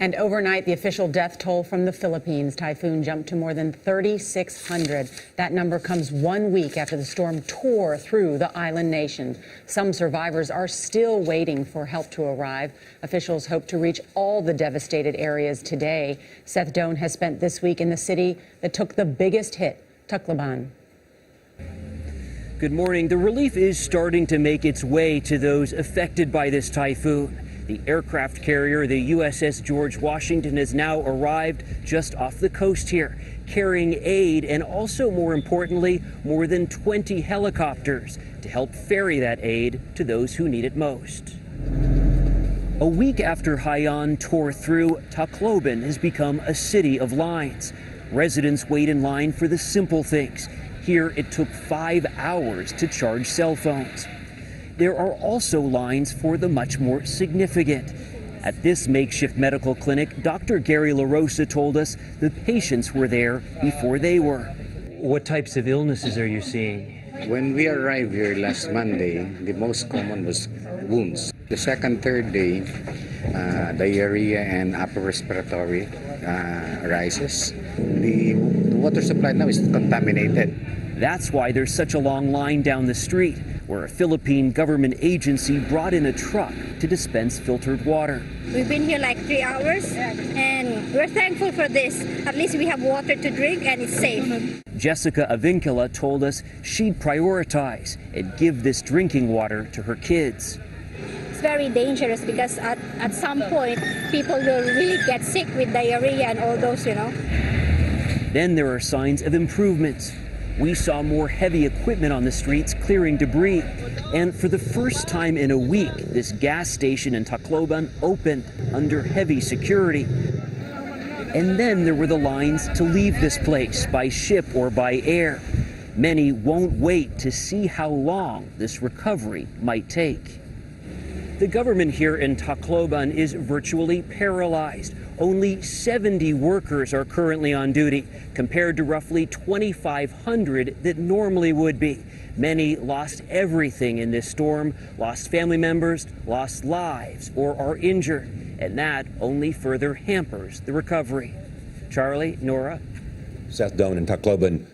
And overnight, the official death toll from the Philippines typhoon jumped to more than 3,600. That number comes 1 week after the storm tore through the island nation. Some survivors are still waiting for help to arrive. Officials hope to reach all the devastated areas today. Seth Doane has spent this week in the city that took the biggest hit, Tacloban. Good morning. The relief is starting to make its way to those affected by this typhoon. The aircraft carrier, the USS George Washington, has now arrived just off the coast here, carrying aid and also, more importantly, more than 20 helicopters to help ferry that aid to those who need it most. A week after Haiyan tore through, Tacloban has become a city of lines. Residents wait in line for the simple things. Here, it took 5 hours to charge cell phones. There are also lines for the much more significant. At this makeshift medical clinic, Dr. Gary LaRosa told us the patients were there before they were. What types of illnesses are you seeing? When we arrived here last Monday, the most common was wounds. The second, third day, diarrhea and upper respiratory arises. The water supply now is contaminated. That's why there's such a long line down the street, where a Philippine government agency brought in a truck to dispense filtered water. We've been here like 3 hours, and we're thankful for this. At least we have water to drink, and it's safe. Jessica Avincula told us she'd prioritize and give this drinking water to her kids. It's very dangerous because at some point, people will really get sick with diarrhea and all those, Then there are signs of improvements. We saw more heavy equipment on the streets clearing debris. And for the first time in a week, this gas station in Tacloban opened under heavy security. And then there were the lines to leave this place by ship or by air. Many won't wait to see how long this recovery might take. The government here in Tacloban is virtually paralyzed. Only 70 workers are currently on duty, compared to roughly 2,500 that normally would be. Many lost everything in this storm, lost family members, lost lives, or are injured. And that only further hampers the recovery. Charlie, Nora. Seth Doane in Tacloban.